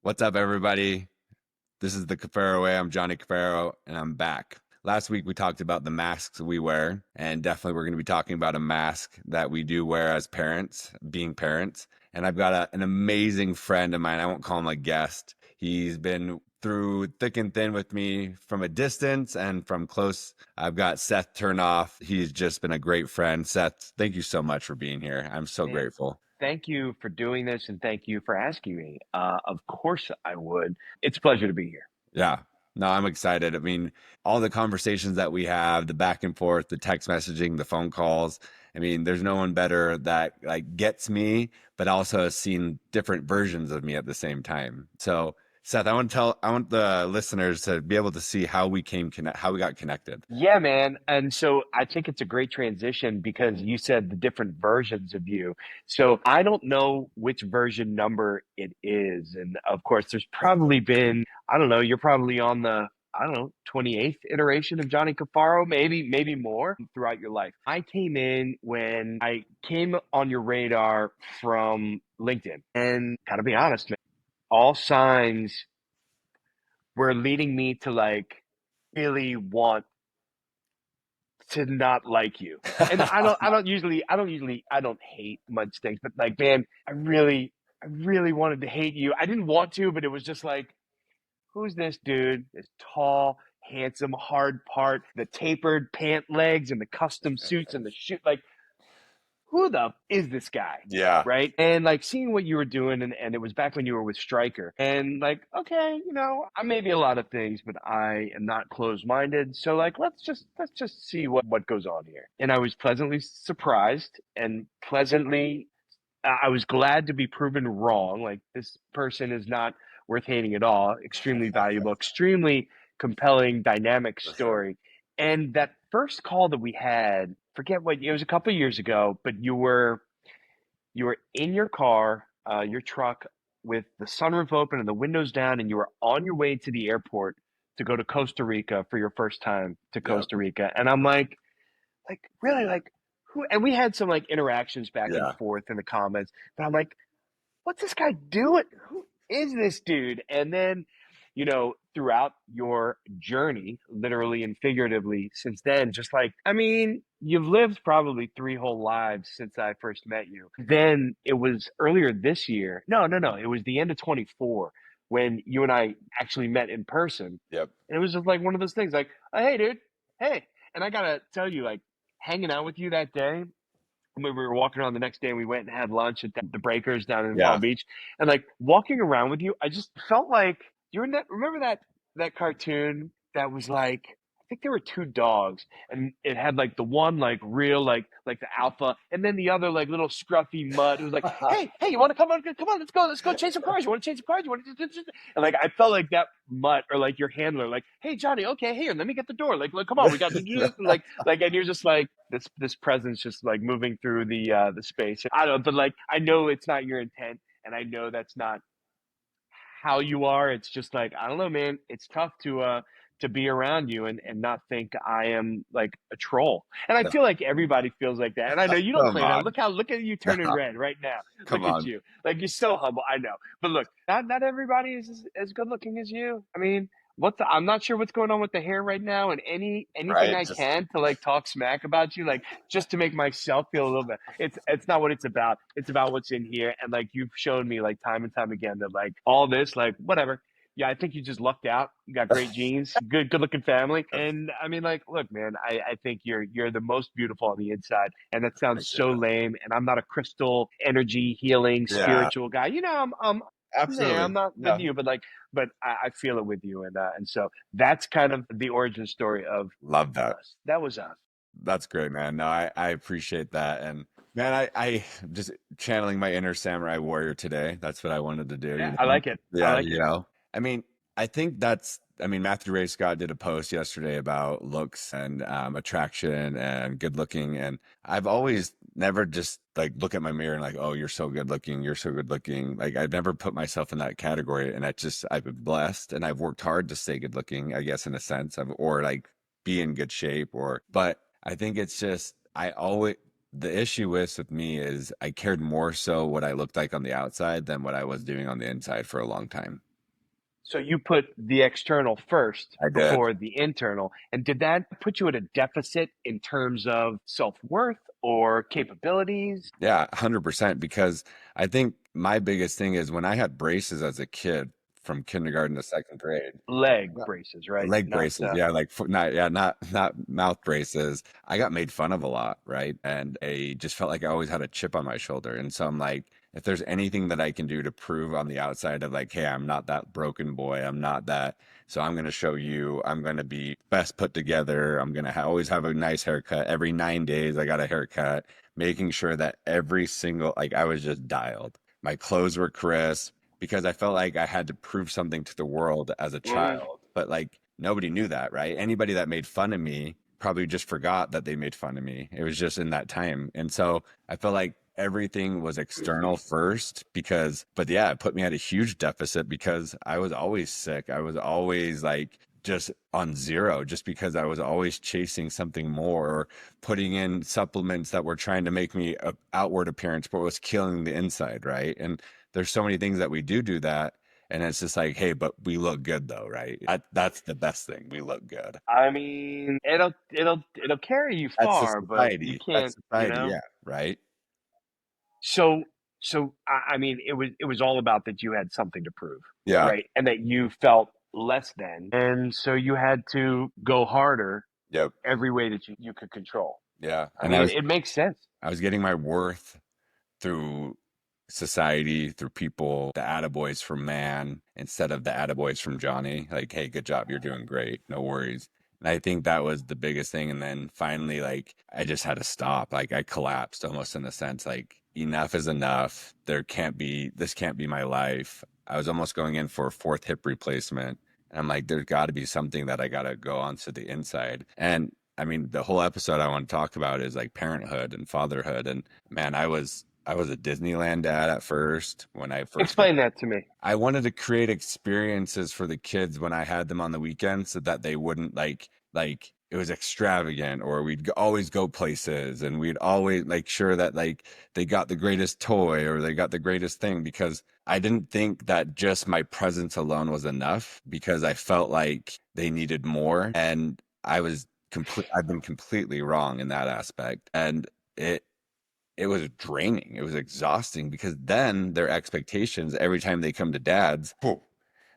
What's up, everybody? This is the Cafaro Way. I'm Johnny Cafaro, and I'm back. Last week, we talked about the masks we wear, and definitely we're going to be talking about a mask that we do wear as parents, being parents. And I've got an amazing friend of mine. I won't call him a guest. He's been through thick and thin with me from a distance and from close. I've got Seth Turnoff. He's just been a great friend. Seth, thank you so much for being here. I'm so Man, grateful. thank you for doing this and thank you for asking me. Of course I would. It's a pleasure to be here. Yeah. No, I'm excited. I mean, all the conversations that we have, the back and forth, the text messaging, the phone calls. I mean, there's no one better that like gets me, but also has seen different versions of me at the same time. So, Seth, I want the listeners to be able to see how we got connected. Yeah, man. And so I think it's a great transition because you said the different versions of you. So I don't know which version number it is. And of course, there's probably been, I don't know, you're probably on the, I don't know, 28th iteration of Johnny Cafaro, maybe more throughout your life. I came in when I came on your radar from LinkedIn. And gotta be honest, man, all signs were leading me to like really want to not like you. And I don't hate much things, but like, man, I really wanted to hate you. I didn't want to, but it was just like, who's this dude? This tall, handsome, hard part, the tapered pant legs and the custom suits and the shoe. Like, who the is this guy? Yeah. Right. And like seeing what you were doing, and it was back when you were with Stryker. And like, okay, I may be a lot of things, but I am not closed minded. So like let's just see what goes on here. And I was pleasantly surprised and pleasantly I was glad to be proven wrong. Like this person is not worth hating at all. Extremely valuable, extremely compelling, dynamic For sure. story. And that first call that we had, forget what it was a couple of years ago, but you were in your car, your truck with the sunroof open and the windows down, and you were on your way to the airport to go to Costa Rica for your first time to Yep. Costa Rica. And I'm like really like who and we had some like interactions back and Yeah. forth in the comments, but I'm like, what's this guy doing? Who is this dude? And then, throughout your journey, literally and figuratively, since then, just like, I mean, you've lived probably three whole lives since I first met you. Then it was earlier this year. No. It was the end of 24 when you and I actually met in person. Yep. And it was just like one of those things like, oh, hey, dude, hey. And I got to tell you, like, hanging out with you that day, when we were walking around the next day and we went and had lunch at the Breakers down in Yeah. Palm Beach, and like walking around with you, I just felt like you're in that. Remember that cartoon that was like, I think there were two dogs, and it had like the one like real like the alpha, and then the other like little scruffy mutt. It was like, hey, you want to come on, let's go chase some cars. You want to chase some cars? You want to and like I felt like that mutt or like your handler, like, hey Johnny, okay, here, let me get the door. Like come on, we got to like, and you're just like this presence just like moving through the space. I don't know, but like I know it's not your intent, and I know that's not how you are. It's just like, I don't know, man. It's tough to be around you and not think I am like a troll. And I No, feel like everybody feels like that. And I know you don't come claim that. on. Look at you No, turning red right now. come Look at on. you. Like you're so humble. I know. But look, not everybody is as good looking as you. I mean, I'm not sure what's going on with the hair right now, and anything Right? I Just can to like talk smack about you, like just to make myself feel a little bit. It's not what it's about. It's about what's in here, and like you've shown me like time and time again that like all this, like whatever. Yeah, I think you just lucked out. You got great genes, good looking family, and I mean, like, look, man, I think you're the most beautiful on the inside, and that sounds appreciate so that. lame. And I'm not a crystal energy healing Yeah, spiritual guy. I'm there. I'm absolutely. not with No, you, but like, but I feel it with you, and so that's kind of the origin story of love that. us. That was us. That's great, man. No, I appreciate that. And man, I just channeling my inner samurai warrior today. That's what I wanted to do, Yeah, I like it. I Yeah, like it. I mean, I think I mean, Matthew Ray Scott did a post yesterday about looks and attraction and good looking. And I've always never just like look at my mirror and like, oh, you're so good looking. You're so good looking. Like I've never put myself in that category. And I've been blessed and I've worked hard to stay good looking, I guess, in a sense of, or like be in good shape but I think it's just the issue with me is I cared more so what I looked like on the outside than what I was doing on the inside for a long time. So you put the external first I did. before the internal. And did that put you at a deficit in terms of self-worth or capabilities? Yeah, 100%. Because I think my biggest thing is when I had braces as a kid from kindergarten to second grade. Leg braces, right? Leg Not braces, yeah, like not yeah, not mouth braces. I got made fun of a lot, right? And I just felt like I always had a chip on my shoulder. And so I'm like, if there's anything that I can do to prove on the outside of like, hey, I'm not that broken boy, I'm not that. So I'm going to show you, I'm going to be best put together. I'm going to always have a nice haircut. Every 9 days, I got a haircut, making sure that every single, like, I was just dialed. My clothes were crisp because I felt like I had to prove something to the world as a mm, child. But like, nobody knew that, right? Anybody that made fun of me probably just forgot that they made fun of me. It was just in that time. And so I felt like everything was external first because, but yeah, it put me at a huge deficit because I was always sick. I was always like, just on zero, just because I was always chasing something more or putting in supplements that were trying to make me a outward appearance, but was killing the inside, right? And there's so many things that we do that, and it's just like, hey, but we look good though, right? That's the best thing. We look good. I mean, it'll carry you That's far, but you That's can't, society, yeah, right? So, I mean, it was all about that you had something to prove, Yeah, right? And that you felt less than, and so you had to go harder yep, every way that you could control. yeah. I And mean, it makes sense. I was getting my worth through society, through people, the attaboys from man instead of the attaboys from Johnny. Like, hey, good job, you're doing great, no worries. And I think that was the biggest thing. And then finally, like, I just had to stop. Like, I collapsed almost in a sense. Like, enough is enough. This can't be my life. I was almost going in for a fourth hip replacement. And I'm like, there's got to be something that I got to go on to the inside. And I mean, the whole episode I want to talk about is like parenthood and fatherhood. And man, I was a Disneyland dad at first when I first got. Explain that to me. I wanted to create experiences for the kids when I had them on the weekends so that they wouldn't like it was extravagant or always go places and we'd always like sure that like they got the greatest toy or they got the greatest thing because I didn't think that just my presence alone was enough because I felt like they needed more and I've been completely wrong in that aspect and it it was draining. It was exhausting because then their expectations every time they come to dad's, Yeah.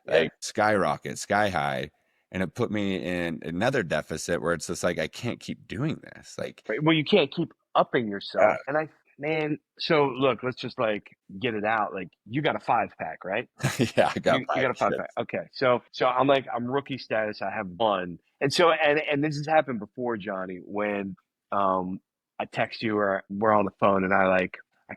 like skyrocket, sky high. And it put me in another deficit where it's just like, I can't keep doing this. Like, Right. Well, you can't keep upping yeah, yourself. And man, so look, let's just like get it out. Like you got a 5 pack, right? yeah, I got You five got a 5 pack. kids. Okay. So I'm rookie status. I have one. And so and this has happened before, Johnny, when um I text you or we're on the phone and I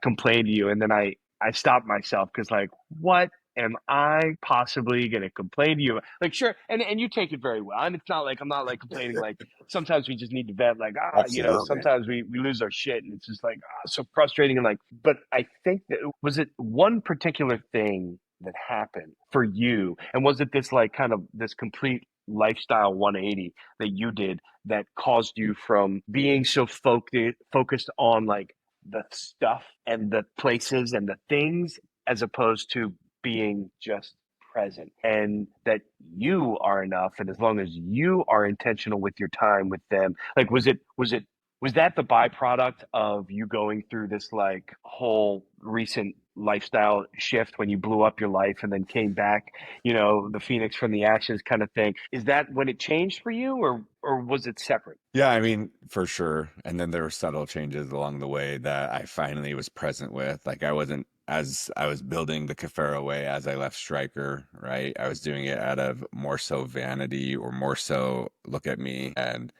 complain to you and then I stop myself because like what am I possibly gonna complain to you? Like sure, and you take it very well. And it's not like I'm not like complaining like sometimes we just need to vent like Absolutely. sometimes we lose our shit and it's just like so frustrating and like but I think that was it one particular thing that happened for you? And was it this like kind of this complete lifestyle 180 that you did that caused you from being so focused on like the stuff and the places and the things as opposed to being just present and that you are enough and as long as you are intentional with your time with them like was that the byproduct of you going through this like whole recent lifestyle shift when you blew up your life and then came back, the phoenix from the ashes kind of thing? Is that when it changed for you or was it separate? Yeah, I mean, for sure. And then there were subtle changes along the way that I finally was present with. Like I wasn't as I was building the Cafaro way as I left Striker, right? I was doing it out of more so vanity or more so look at me. And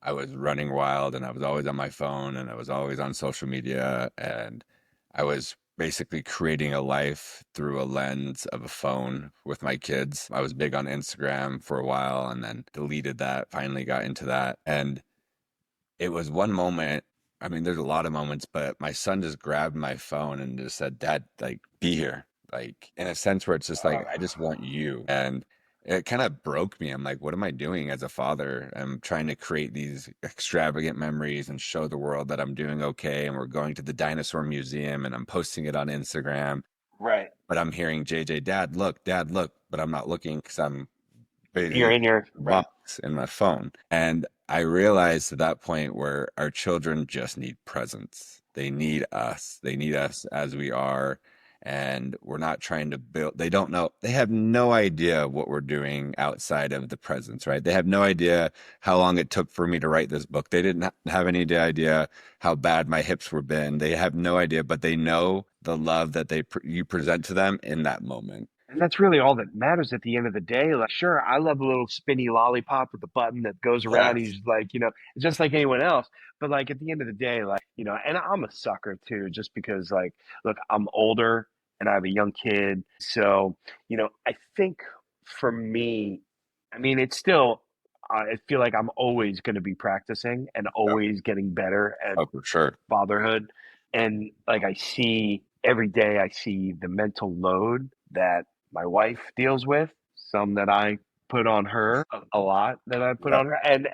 I was running wild and I was always on my phone and I was always on social media and I was basically creating a life through a lens of a phone with my kids. I was big on Instagram for a while and then deleted that, finally got into that. And it was one moment. I mean, there's a lot of moments, but my son just grabbed my phone and just said, Dad, like, be here. Like, in a sense where it's just like, I just want you. And it kind of broke me. I'm like, what am I doing as a father? I'm trying to create these extravagant memories and show the world that I'm doing okay. And we're going to the dinosaur museum and I'm posting it on Instagram. Right. but I'm hearing JJ, Dad, look, but I'm not looking because I'm You're busy in your right. box in my phone. And I realized at that point where our children just need presence. They need us. They need us as we are. And we're not trying to build, they don't know, they have no idea what we're doing outside of the presence, right? They have no idea how long it took for me to write this book. They didn't have any idea how bad my hips were been. They have no idea, but they know the love that you present to them in that moment. And that's really all that matters at the end of the day. Like, sure, I love the little spinny lollipop with the button that goes around. Yes. He's like, just like anyone else. But like at the end of the day, like, and I'm a sucker too, just because like, look, I'm older and I have a young kid. So, I think for me, I mean, it's still, I feel like I'm always going to be practicing and Yeah. always getting better at Oh, for sure. fatherhood. And like I see every day, I see the mental load that my wife deals with, some that I put on her, a lot that I put Yeah. on her, and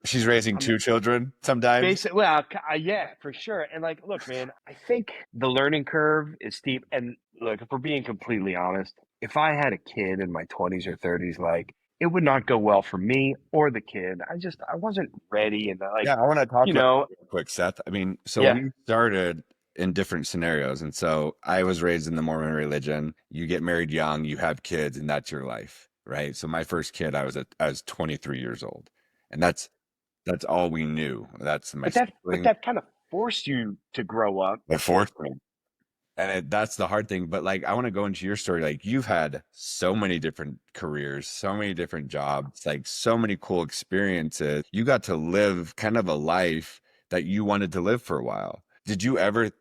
She's raising I'm two children sometimes. basically, well, yeah, for sure. And like, look, man, I think the learning curve is steep. And look, if we're being completely honest, if I had a kid in my 20s or 30s, like it would not go well for me or the kid. I wasn't ready, and like, Yeah, I want to talk you about know, that real quick, Seth. I mean, so yeah. we started in different scenarios. And so I was raised in the Mormon religion. You get married young, you have kids, and that's your life, right? So my first kid, I was 23 years old. And that's all we knew. That's my But sibling. that kind of forced you to grow up. They forced me. And that's the hard thing. But like, I want to go into your story. Like, you've had so many different careers, so many different jobs, like so many cool experiences. You got to live kind of a life that you wanted to live for a while. Did you ever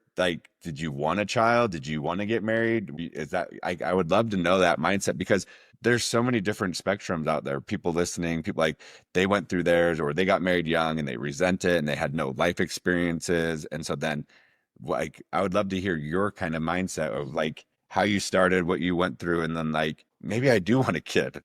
did you want a child? Did you want to get married? Is that, I would love to know that mindset because there's so many different spectrums out there. People listening, people like they went through theirs or they got married young and they resent it and they had no life experiences. And so then like I would love to hear your kind of mindset of like how you started, what you went through, and then like maybe I do want a kid.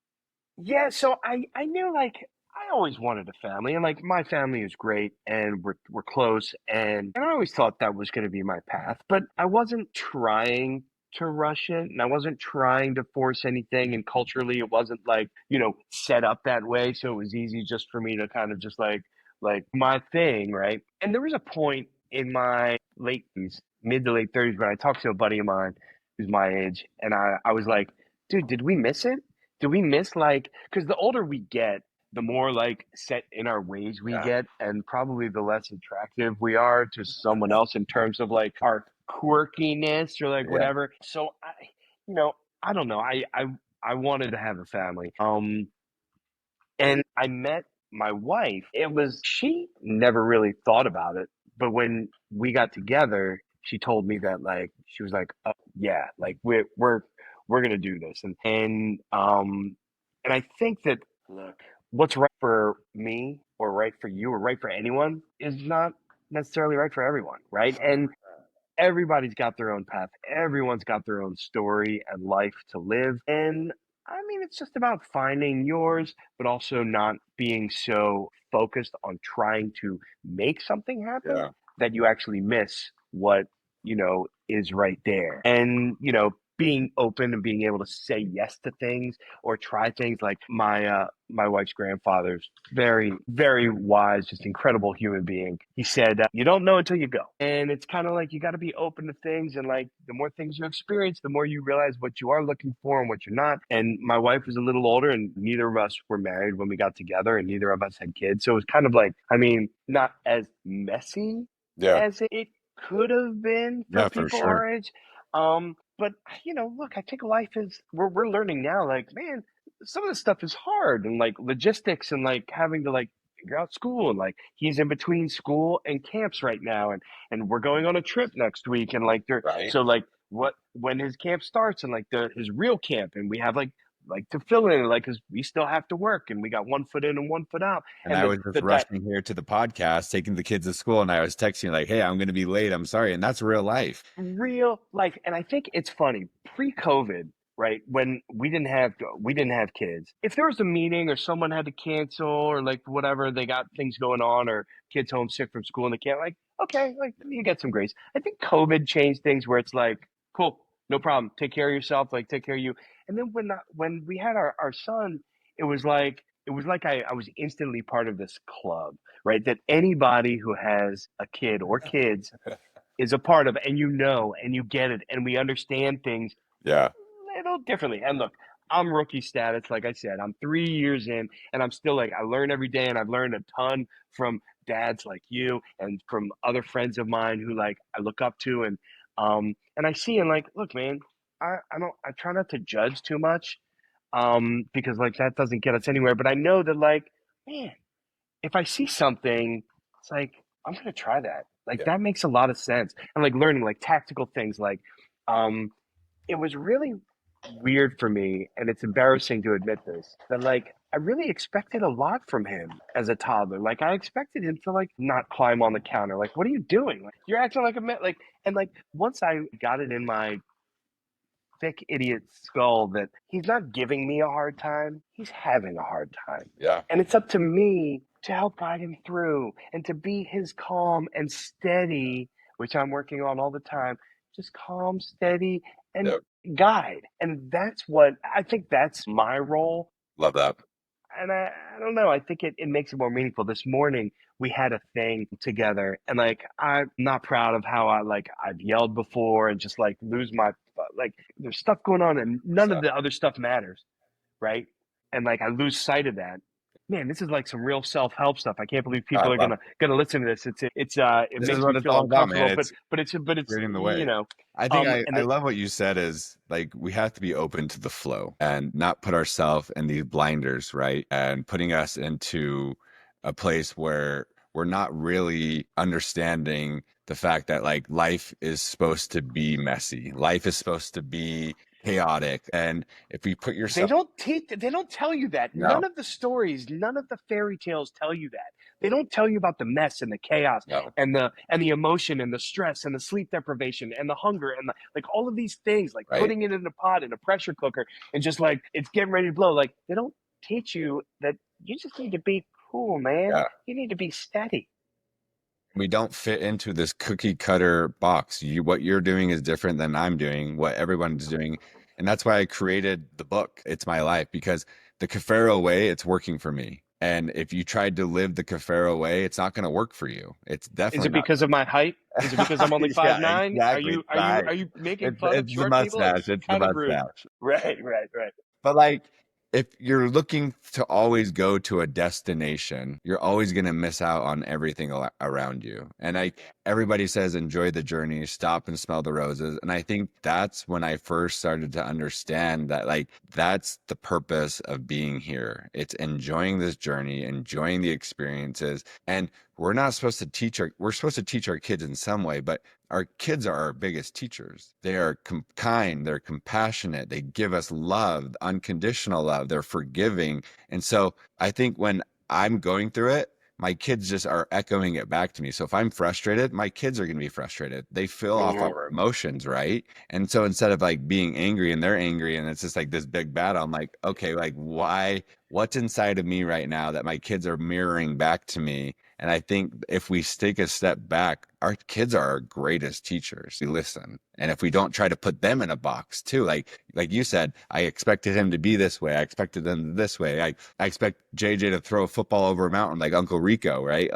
Yeah, so I knew like I always wanted a family, and like my family is great and we're close, and I always thought that was going to be my path, but I wasn't trying to rush it and I wasn't trying to force anything, and culturally it wasn't like, set up that way, so it was easy just for me to kind of just like my thing, right? And there was a point in my late 30s, mid to late 30s, when I talked to a buddy of mine who's my age, and I was like, dude, did we miss it? Do we miss like, because the older we get, the more like set in our ways we Yeah. get, and probably the less attractive we are to someone else in terms of like our quirkiness or like Yeah. whatever. So you know, I don't know. I wanted to have a family. And I met my wife. She never really thought about it, but when we got together, she told me that like she was like, oh, yeah, like we're gonna do this, and I think that, look, what's right for me or right for you or right for anyone is not necessarily right for everyone, right? And everybody's got their own path. Everyone's got their own story and life to live. And I mean, it's just about finding yours, but also not being so focused on trying to make something happen Yeah. that you actually miss what, is right there. And, being open and being able to say yes to things or try things, like my wife's grandfather's very, very wise, just incredible human being. He said, you don't know until you go. And it's kind of like you got to be open to things. And like the more things you experience, the more you realize what you are looking for and what you're not. And my wife was a little older, and neither of us were married when we got together, and neither of us had kids. So it was kind of like, I mean, not as messy Yeah. as it could have been for Yeah, for people sure. our age. But look, I think life is, we're learning now, like, man, some of this stuff is hard, and like logistics, and like having to like figure out school, and like he's in between school and camps right now, and we're going on a trip next week, and like there, Right. so like what when his camp starts, and like his real camp, and we have like to fill in, like, because we still have to work, and we got one foot in and one foot out, And and I was just that rushing here to the podcast, taking the kids to school, and I was texting you like, "Hey, I'm going to be late. I'm sorry." And that's real life. real life. And I think it's funny, pre-COVID, right, when we didn't have kids, if there was a meeting or someone had to cancel or like whatever, they got things going on, or kids homesick from school and they can't, like, okay, like you get some grace. I think COVID changed things where it's like, cool, no problem. Take care of yourself. Like, take care of you. And then when we had our son, it was like I was instantly part of this club, right? That anybody who has a kid or kids is a part of, and and you get it, and we understand things Yeah. a little differently. And look, I'm rookie status. Like I said, I'm 3 years in, and I'm still like, I learn every day, and I've learned a ton from dads like you and from other friends of mine who like I look up to, and I see and like, look, man, I try not to judge too much, because like that doesn't get us anywhere. But I know that like, man, if I see something, it's like I'm gonna try that. Like Yeah. that makes a lot of sense. And like learning like tactical things like, um it was really weird for me, and it's embarrassing to admit this, that like I really expected a lot from him as a toddler. Like I expected him to like not climb on the counter. Like, what are you doing? Like you're acting like a man. Like, and like once I got it in my thick idiot skull that he's not giving me a hard time, he's having a hard time. Yeah. And it's up to me to help guide him through and to be his calm and steady, which I'm working on all the time, just calm, steady, and Yep. guide. And that's what I think that's my role. Love that. And I don't know, I think it makes it more meaningful. This morning we had a thing together, and like I'm not proud of how I've yelled before and just like lose my like there's stuff going on and none of So the other stuff matters, right? And like I lose sight of that. Man, this is like some real self-help stuff. I can't believe I people are love gonna listen to this. It this is makes me what it's feel all about, man. uncomfortable, It's but it's creating the you way. know, I think and I it, love what you said is like we have to be open to the flow and not put ourselves in these blinders, right? And putting us into a place where we're not really understanding the fact that like life is supposed to be messy. Life is supposed to be chaotic. And if you put yourself, they don't tell you that. None no, of the stories, none of the fairy tales tell you that. They don't tell you about the mess and the chaos no, and the emotion and the stress and the sleep deprivation and the hunger and the like all of these things, like right? putting it in a pot in a pressure cooker and just like it's getting ready to blow. Like they don't teach you that you just need to be cool, man. Yeah. You need to be steady. We don't fit into this cookie cutter box. What you're doing is different than I'm doing, what everyone's doing. And that's why I created the book, It's My Life, because the Cafaro way, it's working for me. And if you tried to live the Cafaro way, it's not going to work for you. It's Is definitely it not. because of my height? Is it because I'm only Yeah, 5'9"? exactly. Are Right. you making fun of It's the short people? It's mustache. It's the kind of rude. mustache. Right, right, right. But like, if you're looking to always go to a destination, you're always going to miss out on everything around you. And everybody says, enjoy the journey, stop and smell the roses. And I think that's when I first started to understand that, like, that's the purpose of being here. It's enjoying this journey, enjoying the experiences. And we're supposed to teach our kids in some way, but our kids are our biggest teachers. They are kind, they're compassionate, they give us love, unconditional love, they're forgiving. And so I think when I'm going through it, my kids just are echoing it back to me. So if I'm frustrated, my kids are going to be frustrated. They feel off Mhm. our emotions, right? And so instead of like being angry and they're angry and it's just like this big battle, I'm like, okay, like why? What's inside of me right now that my kids are mirroring back to me? And I think if we take a step back, our kids are our greatest teachers. We listen. And if we don't try to put them in a box too, like you said, I expected him to be this way. I expected them this way. I expect JJ to throw a football over a mountain like Uncle Rico, right?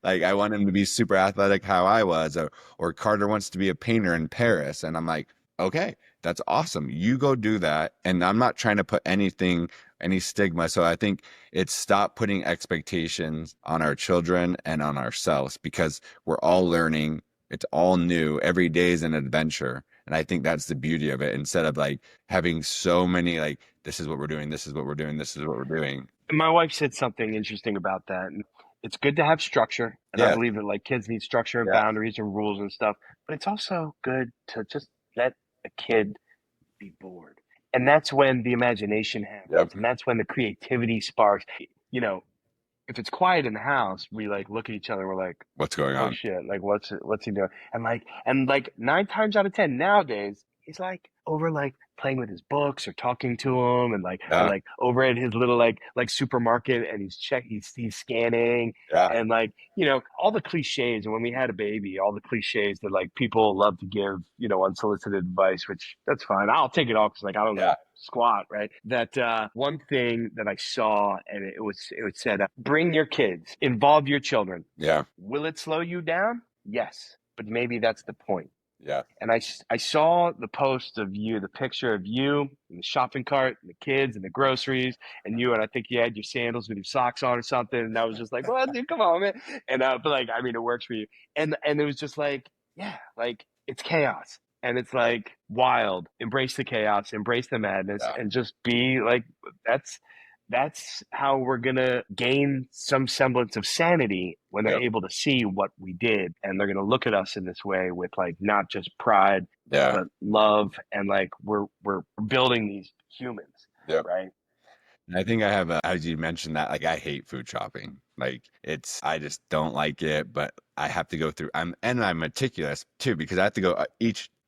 I want him to be super athletic how I was, or Carter wants to be a painter in Paris. And I'm like, okay, that's awesome. You go do that. And I'm not trying to put any stigma. So I think it's stop putting expectations on our children and on ourselves because we're all learning. It's all new. Every day is an adventure. And I think that's the beauty of it. Instead of like having so many, like, this is what we're doing, this is what we're doing, this is what we're doing. My wife said something interesting about that. And it's good to have structure, and I Yeah. believe that like kids need structure and Yeah. boundaries and rules and stuff. But it's also good to just let a kid be bored. And that's when the imagination Yep. happens, and that's when the creativity sparks. You know, if it's quiet in the house, we like look at each other, we're like, What's going oh on? shit, like what's he doing? And like 9 times out of 10 nowadays, he's like over like playing with his books or talking to him, and like or Yeah. like over at his little like supermarket, and he's scanning, Yeah. and like all the cliches. And when we had a baby, all the cliches that like people love to give, unsolicited advice, which that's fine. I'll take it all because like I don't know Yeah. squat, right? That one thing that I saw, and it said, bring your kids, involve your children. Yeah. Will it slow you down? Yes, but maybe that's the point. Yeah. And I saw the post of you, the picture of you in the shopping cart and the kids and the groceries and you, and I think you had your sandals with your socks on or something. And I was just like, well, dude, come on, man. And but like, I mean, it works for you. And it was just like, yeah, like it's chaos and it's like wild. Embrace the chaos, embrace the madness, Yeah. and just be like, that's that's how we're going to gain some semblance of sanity when they're Yep. able to see what we did, and they're going to look at us in this way with like not just pride Yeah. but love, and like we're building these humans, Yep. right? And I think I have as you mentioned that, like I hate food shopping. Like I just don't like it, but I have to go through, I'm meticulous too, because I have to go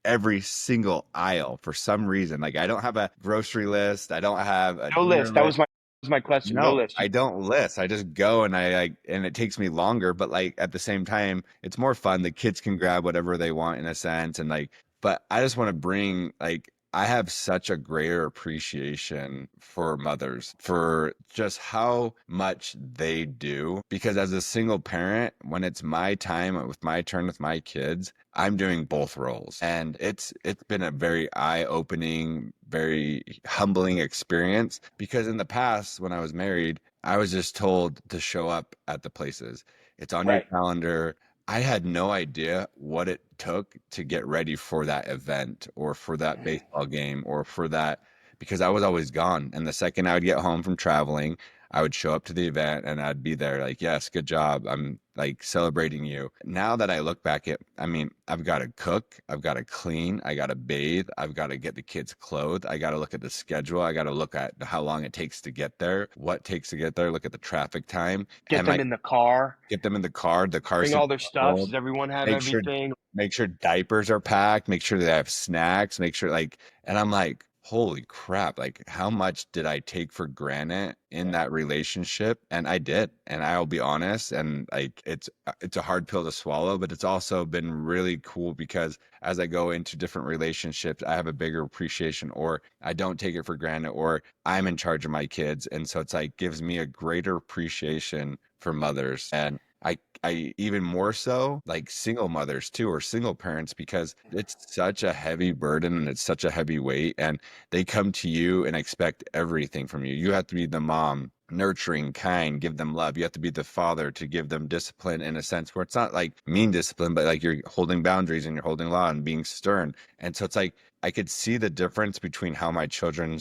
every single aisle for some reason. Like I don't have a grocery list. I don't have a No dinner list. That list. was my question. No No, list. I don't list. I just go and I like, and it takes me longer, but like at the same time, it's more fun. The kids can grab whatever they want in a sense. And like, but I just want to bring like, I have such a greater appreciation for mothers for just how much they do. Because as a single parent, when it's my time with my turn with my kids, I'm doing both roles. And it's been a very eye-opening, very humbling experience because in the past when I was married, I was just told to show up at the places. It's on your Right. calendar. I had no idea what it took to get ready for that event or for that baseball game or for that because I was always gone. And the second I would get home from traveling, I would show up to the event and I'd be there like, yes, good job. I'm like celebrating you. Now that I look back at, I mean, I've got to cook, I've got to clean, I got to bathe, I've got to get the kids clothed, I got to look at the schedule, I got to look at how long it takes to get there, what takes to get there, look at the traffic time, Get and them my in the car. get them in the car Bring seat all their stuff. full, Does everyone have make sure everything? make sure diapers are packed, make sure they have snacks, make sure like and I'm like, holy crap, like how much did I take for granted in Yeah. that relationship? And I did. And I'll be honest, and like it's a hard pill to swallow, but it's also been really cool because as I go into different relationships, I have a bigger appreciation or I don't take it for granted or I'm in charge of my kids. And so it's like gives me a greater appreciation for mothers. And I even more so like single mothers too, or single parents, because it's such a heavy burden and it's such a heavy weight. And they come to you and expect everything from you. You have to be the mom, nurturing, kind, give them love. You have to be the father to give them discipline in a sense where it's not like mean discipline, but like you're holding boundaries and you're holding law and being stern. And so it's like I could see the difference between how my children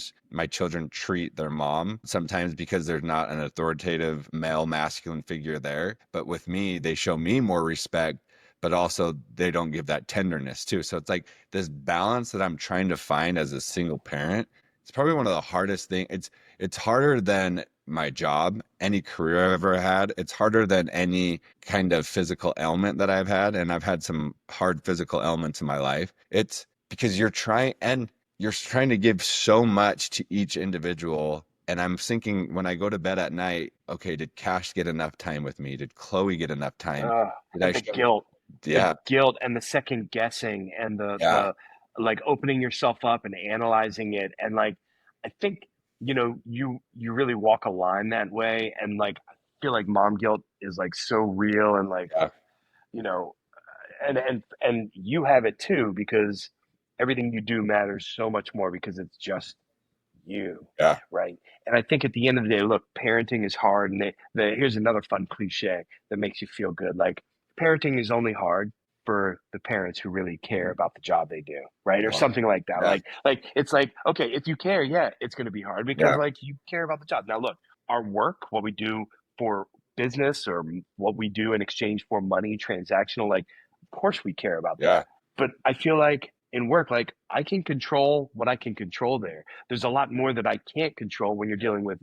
treat their mom sometimes because there's not an authoritative male masculine figure there. But with me, they show me more respect, but also they don't give that tenderness too. So it's like this balance that I'm trying to find as a single parent. It's probably one of the hardest things. It's harder than my job, any career I've ever had. It's harder than any kind of physical ailment that I've had. And I've had some hard physical ailments in my life. It's because you're trying to give so much to each individual. And I'm thinking when I go to bed at night, okay, did Cash get enough time with me? Did Chloe get enough time? Did I And the show? guilt, Yeah, and the second guessing, and yeah, the like opening yourself up and analyzing it, and like I think you really walk a line that way, and like I feel like mom guilt is like so real, and like yeah, you know and you have it too because everything you do matters so much more because it's just you, yeah, right? And I think at the end of the day, look, parenting is hard, and here's another fun cliche that makes you feel good. Like parenting is only hard for the parents who really care about the job they do, right? Or well, something like that. yeah, Like it's like, okay, if you care, yeah, it's going to be hard because yeah, like you care about the job. Now, look, our work, what we do for business or what we do in exchange for money, transactional, like, of course we care about yeah, that. But I feel like in work, like I can control what I can control there. There's a lot more that I can't control when you're dealing with,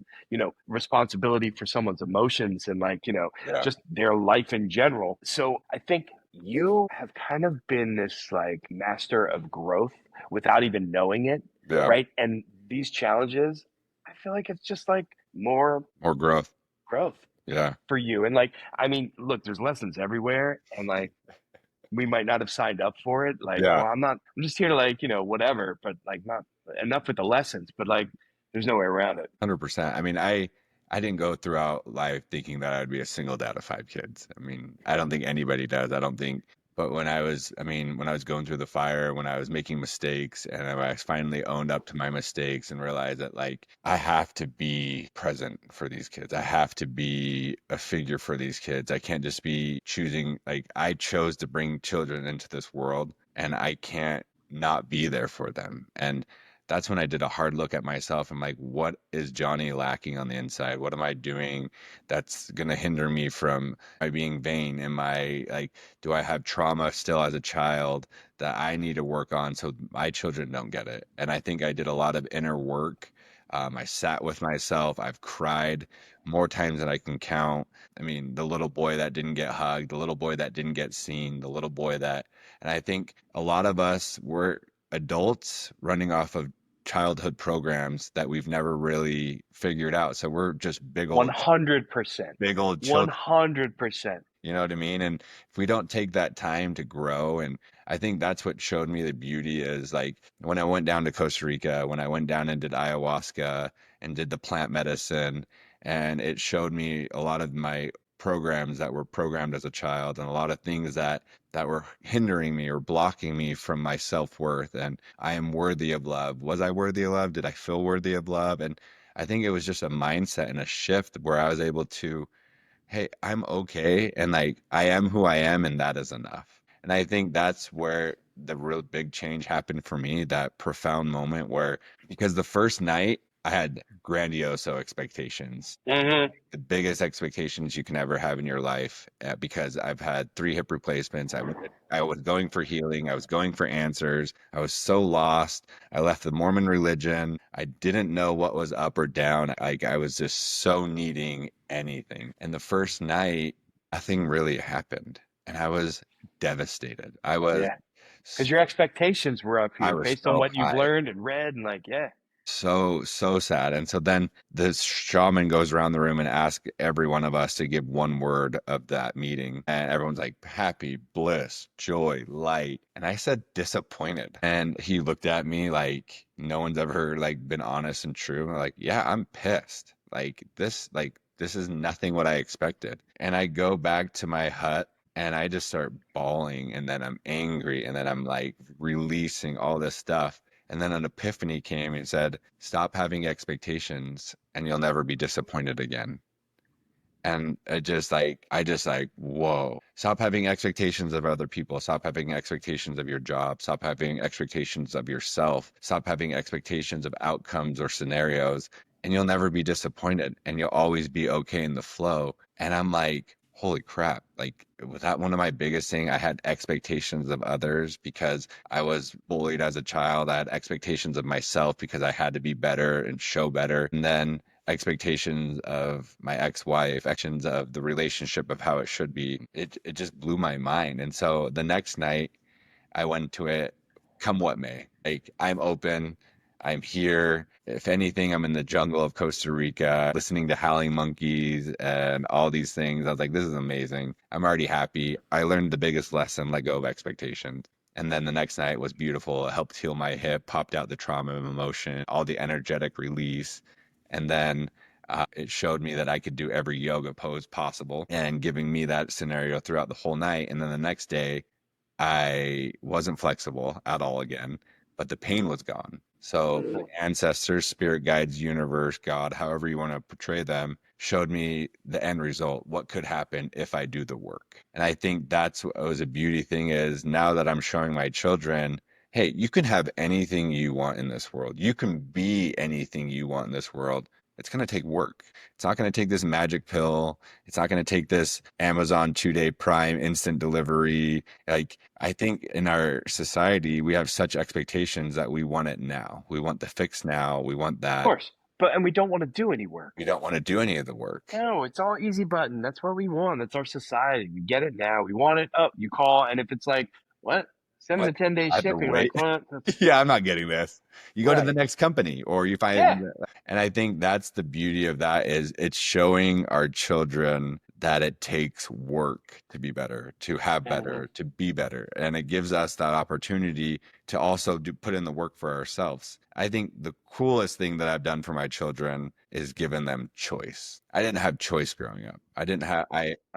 responsibility for someone's emotions and like, yeah, just their life in general. So I think you have kind of been this like master of growth without even knowing it, Yeah. right? And these challenges, I feel like it's just like more More growth. growth Yeah. for you. And like, I mean, look, there's lessons everywhere, and like we might not have signed up for it. Like, Yeah. well, I'm just here to like, whatever, but like not enough with the lessons, but like there's no way around it. 100%. I mean, I didn't go throughout life thinking that I'd be a single dad of five kids. I mean, I don't think anybody does. I don't think. But when I was going through the fire, when I was making mistakes, and I finally owned up to my mistakes and realized that like I have to be present for these kids. I have to be a figure for these kids. I can't just be choosing. Like I chose to bring children into this world, and I can't not be there for them. And that's when I did a hard look at myself. I'm like, what is Johnny lacking on the inside? What am I doing that's going to hinder me from my being vain? Am I like, do I have trauma still as a child that I need to work on so my children don't get it? And I think I did a lot of inner work. I sat with myself. I've cried more times than I can count. I mean, the little boy that didn't get hugged, the little boy that didn't get seen, the little boy that, and I think a lot of us were adults running off of childhood programs that we've never really figured out. So we're just 100%. big old children. 100%. You know what I mean? And if we don't take that time to grow, and I think that's what showed me the beauty is like when I went down to Costa Rica, when I went down and did ayahuasca and did the plant medicine, and it showed me a lot of my programs that were programmed as a child and a lot of things that were hindering me or blocking me from my self-worth. And I am worthy of love. Was I worthy of love? Did I feel worthy of love? And I think it was just a mindset and a shift where I was able to, hey, I'm okay. And like, I am who I am, and that is enough. And I think that's where the real big change happened for me, that profound moment where, because the first night I had grandiose expectations, Hmm. the biggest expectations you can ever have in your life, because I've had three hip replacements. I was going for healing. I was going for answers. I was so lost. I left the Mormon religion. I didn't know what was up or down. Like I was just so needing anything. And the first night, nothing really happened. And I was devastated. Yeah. Because your expectations were up I here was based on so what you've high. learned and read, and like, yeah, So sad. And so then this shaman goes around the room and asks every one of us to give one word of that meeting. And everyone's like, happy, bliss, joy, light. And I said disappointed. And he looked at me like no one's ever like been honest and true. I'm like, yeah, I'm pissed. This is nothing what I expected. And I go back to my hut and I just start bawling, and then I'm angry, and then I'm like releasing all this stuff. And then an epiphany came and said, stop having expectations and you'll never be disappointed again. And I just like, whoa, stop having expectations of other people. Stop having expectations of your job. Stop having expectations of yourself. Stop having expectations of outcomes or scenarios. And you'll never be disappointed, and you'll always be okay in the flow. And I'm like, holy crap. Like, was that one of my biggest thing? I had expectations of others because I was bullied as a child. I had expectations of myself because I had to be better and show better. And then expectations of my ex-wife, expectations of the relationship of how it should be. It just blew my mind. And so the next night I went to it, come what may. Like I'm open. I'm here. If anything, I'm in the jungle of Costa Rica, listening to howling monkeys and all these things. I was like, this is amazing. I'm already happy. I learned the biggest lesson, let go of expectations. And then the next night was beautiful. It helped heal my hip, popped out the trauma of emotion, all the energetic release. And then it showed me that I could do every yoga pose possible and giving me that scenario throughout the whole night. And then the next day, I wasn't flexible at all again, but the pain was gone. So my ancestors, spirit guides, universe, God, however you want to portray them, showed me the end result, what could happen if I do the work. And I think that's what was a beauty thing is now that I'm showing my children, hey, you can have anything you want in this world. You can be anything you want in this world. It's going to take work. It's not going to take this magic pill. It's not going to take this Amazon 2-day Prime instant delivery. Like, I think in our society, we have such expectations that we want it now. We want the fix now. We want of that. course. But and we don't want to do any work. We don't want to do any of the work. No, it's all easy button. That's what we want. That's our society. We get it now. We want it. Oh, you call, and if it's like, what? Send them What? the 10-day I have to shipping. Like, wait? what? Yeah, I'm not getting this. You go to the Right. next company or you Yeah. find, and I think that's the beauty of that is it's showing our children that it takes work to be better, to have Hmm. better, to be better. And it gives us that opportunity to also put in the work for ourselves. I think the coolest thing that I've done for my children is given them choice. I didn't have choice growing up. I didn't have,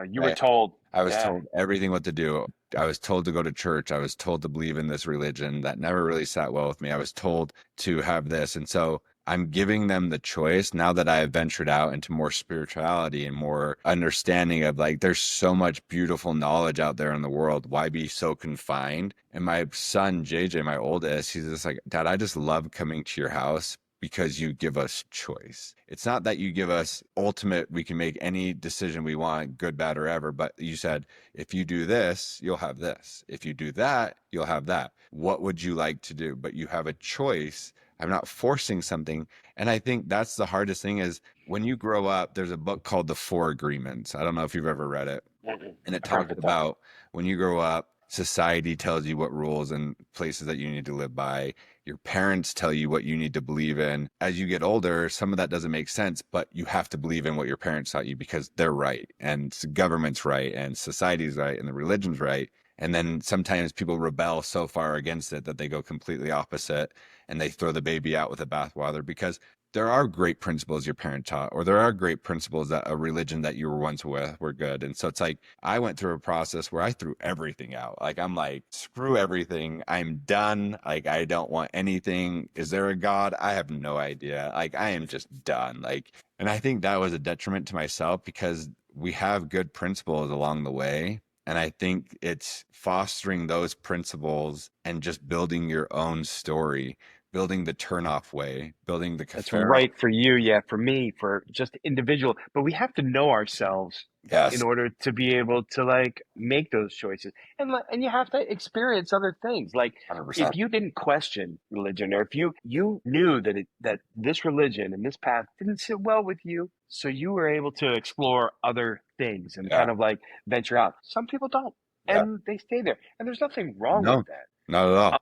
You were I, told. I was Yeah. told everything what to do. I was told to go to church. I was told to believe in this religion that never really sat well with me. I was told to have this. And so I'm giving them the choice now that I have ventured out into more spirituality and more understanding of like, there's so much beautiful knowledge out there in the world. Why be so confined? And my son, JJ, my oldest, he's just like, Dad, I just love coming to your house because you give us choice. It's not that you give us ultimate, we can make any decision we want, good, bad, or ever, but you said, if you do this, you'll have this. If you do that, you'll have that. What would you like to do? But you have a choice. I'm not forcing something. And I think that's the hardest thing is when you grow up, there's a book called The Four Agreements. I don't know if you've ever read it. Mhm. And it I've heard talks of it though. about when you grow up, society tells you what rules and places that you need to live by. Your parents tell you what you need to believe in. As you get older, some of that doesn't make sense, but you have to believe in what your parents taught you because they're right, and the government's right, and society's right, and the religion's right. And then sometimes people rebel so far against it that they go completely opposite and they throw the baby out with the bathwater because there are great principles your parent taught, or there are great principles that a religion that you were once with were good. And so it's like I went through a process where I threw everything out. Like I'm like, screw everything. I'm done. Like I don't want anything. Is there a God? I have no idea. Like I am just done. Like, and I think that was a detriment to myself because we have good principles along the way. And I think it's fostering those principles and just building your own story, building the turnoff way, building the That's Cafaro. right for you. Yeah. For me, for just individual. But we have to know ourselves in Yes, order to be able to like make those choices. And you have to experience other things. Like if 100%. you didn't question religion, or if you knew that this religion and this path didn't sit well with you, so you were able to explore other things and Yeah, kind of like venture out. Some people don't, yeah. and they stay there. And there's nothing wrong with No, that. not at all.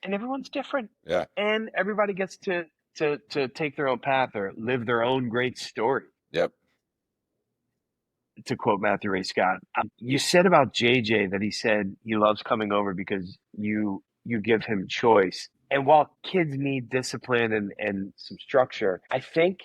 And everyone's different, Yeah, and everybody gets to take their own path or live their own great story, yep. to quote Matthew Ray Scott. You said about JJ that he said he loves coming over because you give him choice. And while kids need discipline and some structure, I think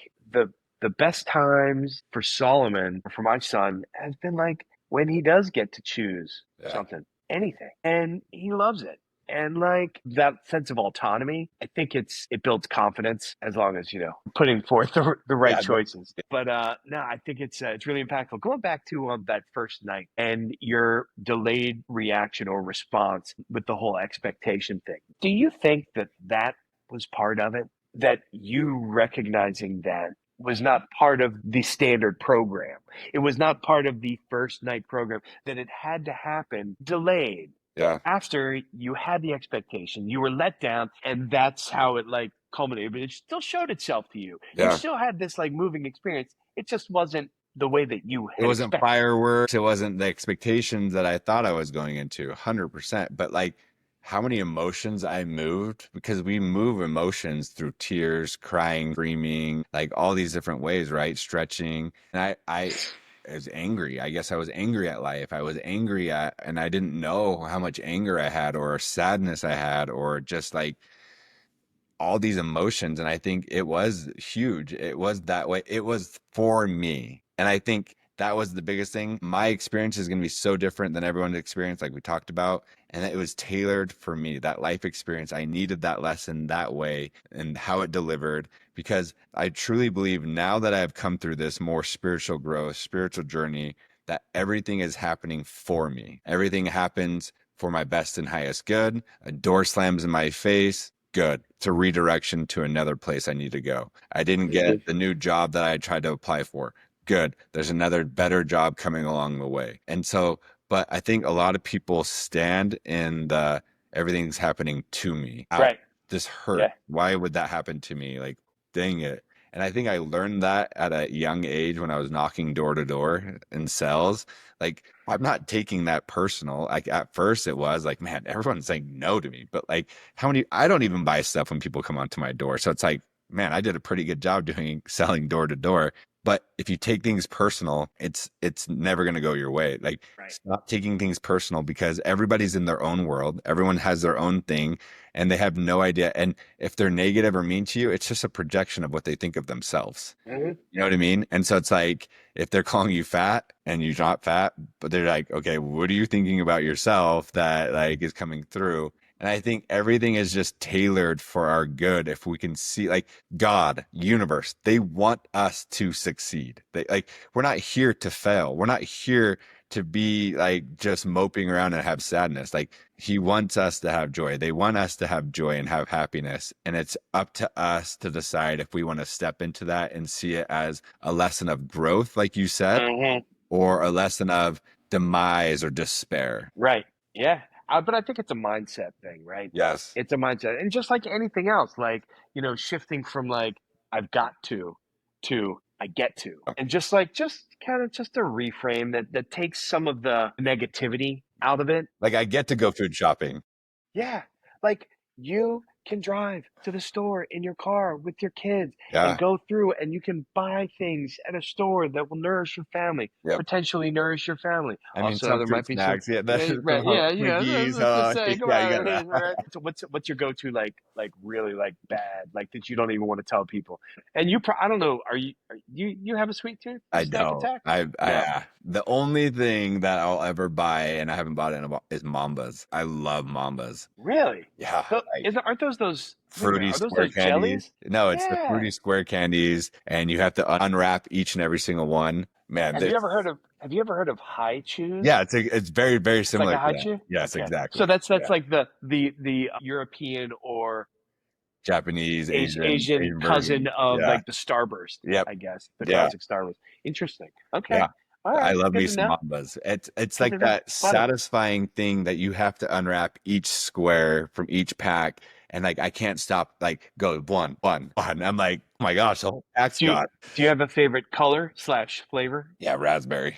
the best times for Solomon, or for my son, has been like when he does get to choose Yeah. something, anything, and he loves it. And like that sense of autonomy, I think it builds confidence as long as putting forth the right Yeah. choices. But no, I think it's really impactful. Going back to that first night and your delayed reaction or response with the whole expectation thing. Do you think that was part of it? That you recognizing that was not part of the standard program. It was not part of the first night program, that it had to happen delayed Yeah. after you had the expectation, you were let down, and that's how it like culminated. But it still showed itself to you. You Yeah. still had this like moving experience. It just wasn't the way that you It had wasn't expected. fireworks. It wasn't the expectations that I thought I was going into 100%. But like how many emotions I moved because we move emotions through tears, crying, screaming, like all these different ways, right? Stretching. And I was angry. I guess I was angry at life. I was angry at, and I didn't know how much anger I had or sadness I had or just like all these emotions. And I think it was huge. It was that way. It was for me. And I think that was the biggest thing. My experience is going to be so different than everyone's experience, like we talked about. And it was tailored for me, that life experience. I needed that lesson that way and how it delivered because I truly believe now that I've come through this more spiritual growth, spiritual journey, that everything is happening for me. Everything happens for my best and highest good. A door slams in my face. Good. It's a redirection to another place I need to go. I didn't get the new job that I tried to apply for. Good. There's another better job coming along the way. And so, but I think a lot of people stand in the everything's happening to me. Out. Right. This hurt. Yeah. Why would that happen to me? Like, dang it. And I think I learned that at a young age when I was knocking door to door in sales. Like, I'm not taking that personal. Like, at first it was like, man, everyone's saying no to me. But like, I don't even buy stuff when people come onto my door. So it's like, man, I did a pretty good job doing selling door to door. But if you take things personal, it's never going to go your way. Like, Right. stop taking things personal because everybody's in their own world. Everyone has their own thing and they have no idea. And if they're negative or mean to you, it's just a projection of what they think of themselves. Hmm. You know what I mean? And so it's like if they're calling you fat and you're not fat, but they're like, okay, what are you thinking about yourself that like is coming through? And I think everything is just tailored for our good. If we can see like God, universe, they want us to succeed. They like we're not here to fail. We're not here to be like just moping around and have sadness. Like he wants us to have joy. They want us to have joy and have happiness. And it's up to us to decide if we want to step into that and see it as a lesson of growth, like you said, Hmm. or a lesson of demise or despair. Right. Yeah. But I think it's a mindset thing, right? Yes. It's a mindset. And just like anything else, like, shifting from like, I've got to I get to. And just like, just kind of just a reframe that takes some of the negativity out of it. Like I get to go food shopping. Yeah. Like you can drive to the store in your car with your kids and Yeah. go through and you can buy things at a store that will nourish your family, Yep. potentially nourish your family. I mean, Also, some there fruit might be some, snacks. Yeah, that's yeah, some right, yeah, yeah. Twinkies. Let's just say, come Yeah, you on, got right? that. So what's your go-to like really like bad, like that you don't even want to tell people? And I don't know, you have a sweet tooth, I snack don't. attack? No, I the only thing that I'll ever buy, and I haven't bought it in a while, is Mambas. I love Mambas. really? Yeah, like Aren't those? Wait a minute, fruity are those square those candies. jellies? No, it's the Yeah. fruity square candies, and you have to unwrap each and every single one. Man, Have you ever heard of high chews? yeah, it's very very It's like similar a to high that. chew? Yes, Okay. exactly. So that's Yeah, like the European or Japanese, Asian Asian cousin version. of Yeah. like the Starburst, Yep. I guess. The Yeah. classic Starburst. Interesting. Okay. Yeah. All I right. love Good me to some know. Mambas. It's Good to like know. that Love it. satisfying thing that you have to unwrap each square from each pack. And like I can't stop like go one. I'm like, oh my gosh, the whole pack's Do you gone. do you have a favorite color slash flavor? Yeah, raspberry.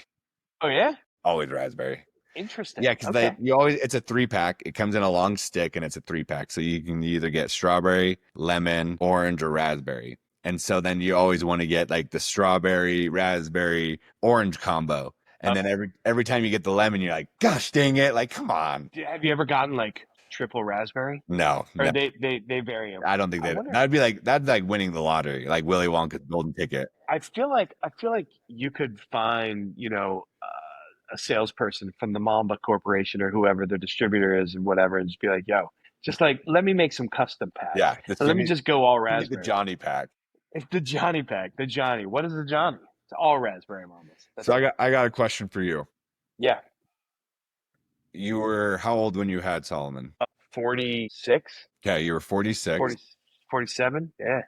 Oh yeah? Always raspberry. Interesting. Yeah, because Okay. you always it's a 3 pack. It comes in a long stick and it's a 3 pack. So you can either get strawberry, lemon, orange, or raspberry. And so then you always want to get like the strawberry, raspberry, orange combo. And then every time you get the lemon, you're like, gosh dang it, like come on. Have you ever gotten like triple raspberry? No, Or no. they vary them. I don't think I that wonder. that'd be like winning the lottery, like Willy Wonka's golden ticket. I feel like you could find, a salesperson from the Mamba Corporation or whoever the distributor is and whatever, and just be like, "Yo, just like let me make some custom packs, Yeah, just and let me just go all give me the raspberry." Johnny pack. It's the Johnny pack, the Johnny. What is the Johnny? It's all raspberry Mambas. So That's it. I got a question for you. Yeah, You were how old when you had Solomon? 46, Okay, you were 40, 46. 47. Yeah.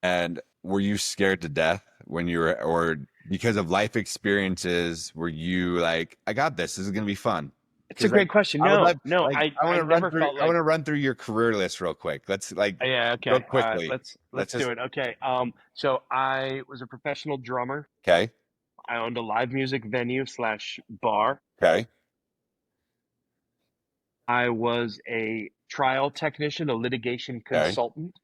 And were you scared to death when you were, or because of life experiences, were you like, I got this. This is gonna be fun? It's a Because like great question. I would No, love, no, like I I never felt I want like. to run through your career list real quick. Let's like Yeah, real okay. All right, quickly. let's Let's do just it. Okay. So I was a professional drummer. okay, I owned a live music venue slash bar. okay, I was a trial technician, a litigation okay, consultant.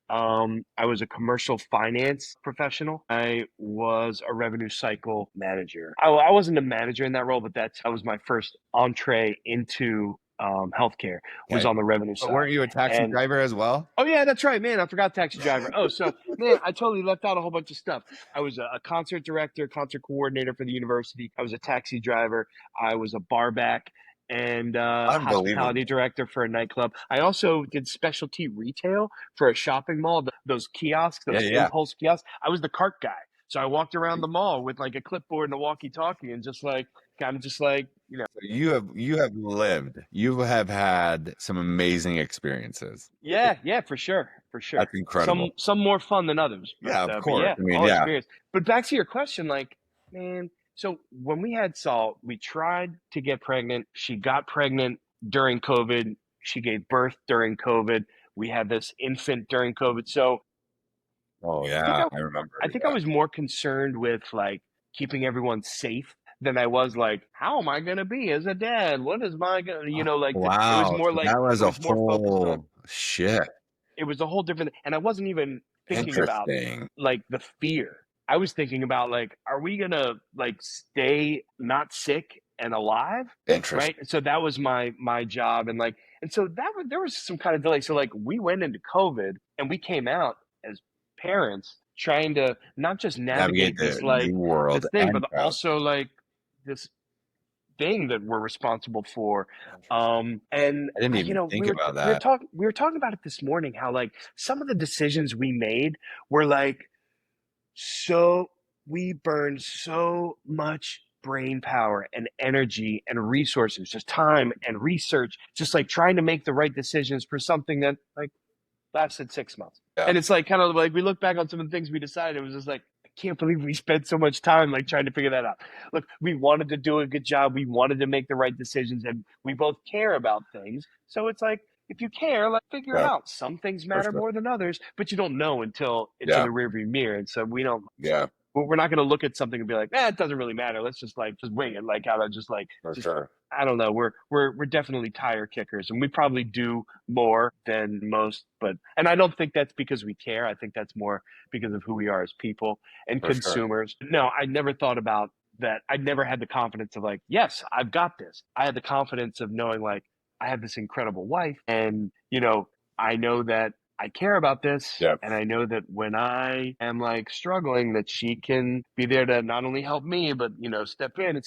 I was a commercial finance professional. I was a revenue cycle manager. I wasn't a manager in that role, but that was my first entree into healthcare was okay. on the revenue But side. weren't you a taxi And driver as well? oh yeah, that's right, man. I forgot taxi driver. Oh, so man, I totally left out a whole bunch of stuff. I was a concert director, concert coordinator for the university. I was a taxi driver. I was a bar back and hospitality Unbelievable. director for a nightclub. I also did specialty retail for a shopping mall. Those kiosks, Yeah, those yeah. impulse kiosks. I was the cart guy. So I walked around the mall with like a clipboard and a walkie-talkie, and just like kind of just like So you have lived. You have had some amazing experiences. yeah, for sure, for sure. That's incredible. Some more fun than others, Yeah, of but course. yeah, I mean, all yeah. experience. But back to your question, like, man, so when we had Saul, we tried to get pregnant. She got pregnant during COVID. She gave birth during COVID. We had this infant during COVID. So Oh I think yeah, I, I remember. I think I Yeah. was more concerned with like keeping everyone safe than I was like, how am I going to be as a dad? What is my going to, Oh, it was wow. more So like, that it was a was more focused on, whole shift. it was a whole different, and I wasn't even thinking about Interesting. like the fear. I was thinking about like, are we going to like stay not sick and alive? Right. Interesting. So that was my job. And like, and so there was some kind of delay. So like we went into COVID and we came out as parents trying to not just Navigate navigate the this new like world this thing, and but travel. also like this thing that we're responsible for. Interesting. And I didn't even think about that. we were talking about it this morning, how like some of the decisions we made were like, so we burned so much brain power and energy and resources, just time and research, just like trying to make the right decisions for something that like lasted 6 months. Yeah. And it's like kind of like we look back on some of the things we decided, it was just like, I can't believe we spent so much time like trying to figure that out. Look, we wanted to do a good job, we wanted to make the right decisions, and we both care about things. So it's like, if you care, like figure it Yeah. out. Some things For matter sure. more than others, but you don't know until it's in Yeah. the rearview mirror. And so we don't, Yeah. we're not going to look at something and be like, it doesn't really matter. Let's just like just wing it, like out of just like For just sure. I don't know. We're definitely tire kickers, and we probably do more than most. But and I don't think that's because we care. I think that's more because of who we are as people and For sure. consumers. No, I never thought about that. I never had the confidence of like, yes, I've got this. I had the confidence of knowing like I have this incredible wife, and I know that I care about this, Yeah. and I know that when I am like struggling, that she can be there to not only help me, but step in.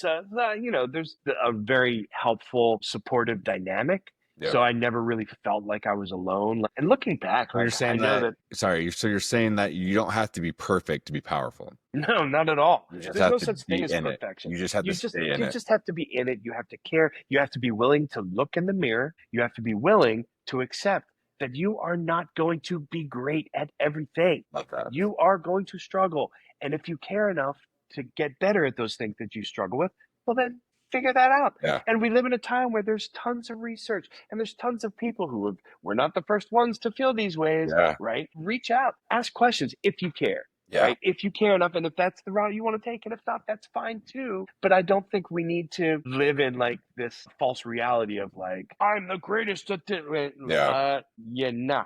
There's a very helpful, supportive dynamic. Yeah. So I never really felt like I was alone. And looking back, So you're like I saying know that, that sorry, so you're saying that you don't have to be perfect to be powerful. no, not at all. You just There's have no to such thing be as in it. perfection. You just have to You just stay in you it. just have to be in it. You have to care. You have to be willing to look in the mirror. You have to be willing to accept that you are not going to be great at everything. Love that. You are going to struggle. And if you care enough to get better at those things that you struggle with, well then figure that out. Yeah. And we live in a time where there's tons of research and there's tons of people who have, we're not the first ones to feel these ways, Yeah. right? Reach out, ask questions if you care. Yeah. Right. If you care enough, and if that's the route you want to take, and if not, that's fine too. But I don't think we need to live in like this false reality of like, I'm the greatest at it. Yeah. You're not.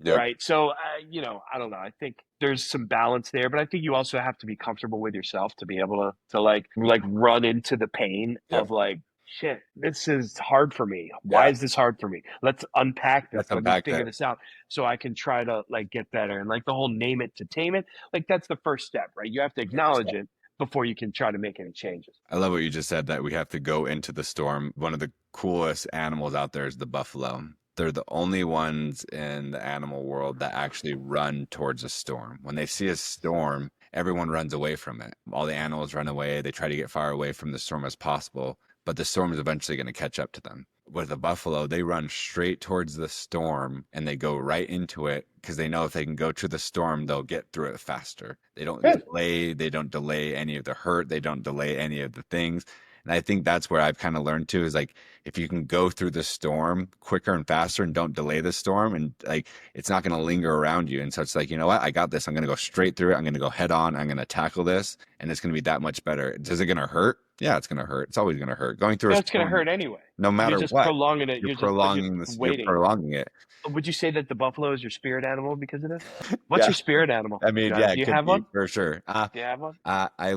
Yep. Right. So, I don't know. I think there's some balance there, but I think you also have to be comfortable with yourself to be able to like run into the pain Yep. of like, shit, this is hard for me. Why Yeah. is this hard for me? Let's unpack this. Let's Let me unpack figure that. this out so I can try to like get better. And like the whole name it to tame it, like that's the first step, right? You have to acknowledge it before you can try to make any changes. I love what you just said, that we have to go into the storm. One of the coolest animals out there is the buffalo. They're the only ones in the animal world that actually run towards a storm. When they see a storm, everyone runs away from it. All the animals run away. They try to get far away from the storm as possible, but the storm is eventually going to catch up to them. With a buffalo, they run straight towards the storm and they go right into it because they know if they can go to the storm, they'll get through it faster. They don't delay. They don't delay any of the hurt. They don't delay any of the things. And I think that's where I've kind of learned too, is like, if you can go through the storm quicker and faster and don't delay the storm, and like, it's not going to linger around you. And so it's like, you know what? I got this. I'm going to go straight through it. I'm going to go head on. I'm going to tackle this. And it's going to be that much better. Is it going to hurt? Yeah, it's going to hurt. It's always going to hurt. Going through a That's going to storm, hurt anyway. no matter You're just what, prolonging it. you're You're prolonging just this, you're waiting. prolonging it. Would you say that the buffalo is your spirit animal because of this? What's Yeah. your spirit animal? I mean, John? yeah, Do you it could have be one? for sure. Do you have one? I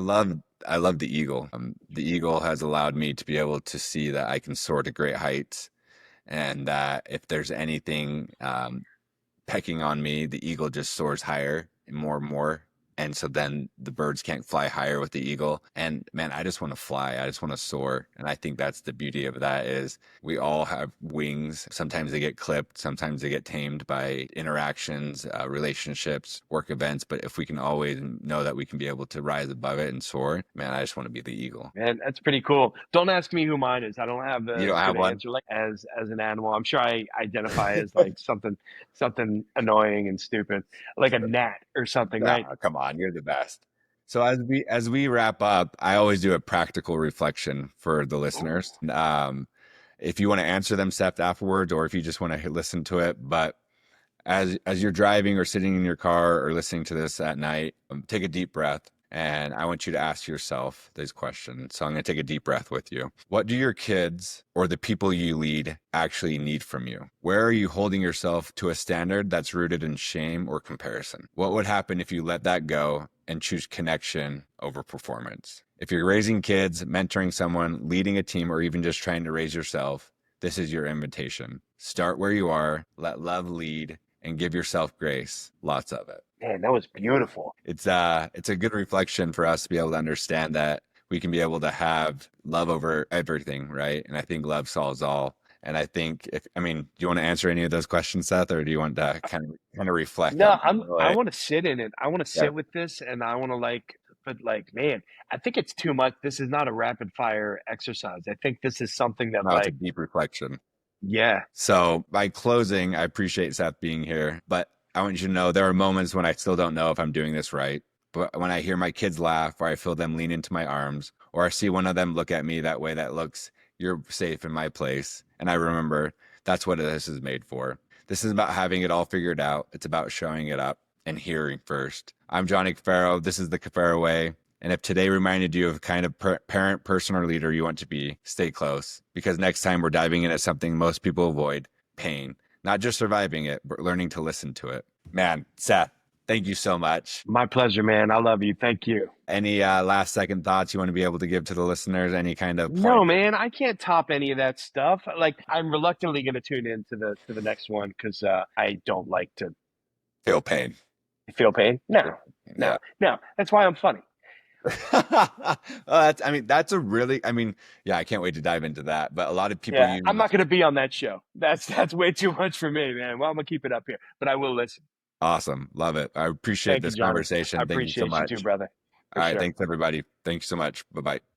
love the eagle. The eagle has allowed me to be able to see that I can soar to great heights, and that if there's anything pecking on me, the eagle just soars higher and more. And so then the birds can't fly higher with the eagle. And man, I just want to fly. I just want to soar. And I think that's the beauty of that, is we all have wings. Sometimes they get clipped. Sometimes they get tamed by interactions, relationships, work events. But if we can always know that we can be able to rise above it and soar, man, I just want to be the eagle. Man, that's pretty cool. Don't ask me who mine is. I don't have You a don't have good one? answer like as an animal. I'm sure I identify as like something annoying and stupid, like a gnat or something, right? Ah, come on, you're the best. So as we wrap up, I always do a practical reflection for the Ooh. listeners. If you want to answer them, Seth, afterwards, or if you just want to listen to it, but as you're driving or sitting in your car or listening to this at night, take a deep breath. And I want you to ask yourself these questions. So I'm going to take a deep breath with you. What do your kids or the people you lead actually need from you? Where are you holding yourself to a standard that's rooted in shame or comparison? What would happen if you let that go and choose connection over performance? If you're raising kids, mentoring someone, leading a team, or even just trying to raise yourself, this is your invitation. Start where you are, let love lead, and give yourself grace. Lots of it. Man, that was beautiful. It's a good reflection for us to be able to understand that we can be able to have love over everything, right? And I think love solves all. And I think do you want to answer any of those questions, Seth, or do you want to kind of reflect No, on I it? want to sit in it. I want to Yeah. sit with this and I want to but man, I think it's too much. This is not a rapid fire exercise. I think this is something that No, it's a deep reflection. yeah. So by closing, I appreciate Seth being here, but I want you to know there are moments when I still don't know if I'm doing this right. But when I hear my kids laugh, or I feel them lean into my arms, or I see one of them look at me that way that looks, you're safe in my place. And I remember that's what this is made for. This is about having it all figured out. It's about showing it up and hearing first. I'm Johnny Cafaro. This is the Cafaro Way. And if today reminded you of the kind of parent, person, or leader you want to be, stay close. Because next time we're diving into something most people avoid, pain. Not just surviving it, but learning to listen to it. Man, Seth, thank you so much. My pleasure, man. I love you. Thank you. Any last second thoughts you want to be able to give to the listeners? Any kind of No, point? man, I can't top any of that stuff. Like I'm reluctantly going to tune in to the next one because I don't like to Feel pain. feel pain. No, Yeah. no. That's why I'm funny. That's a really, yeah, I can't wait to dive into that. But a lot of people Yeah, I'm use not going to be on that show. That's way too much for me, man. Well, I'm gonna keep it up here, but I will listen. awesome. Love it. I appreciate Thank you, this Johnny. I conversation. Thank you so appreciate you too, much. brother. All For right. sure. Thanks, everybody. Thank you so much. Bye bye.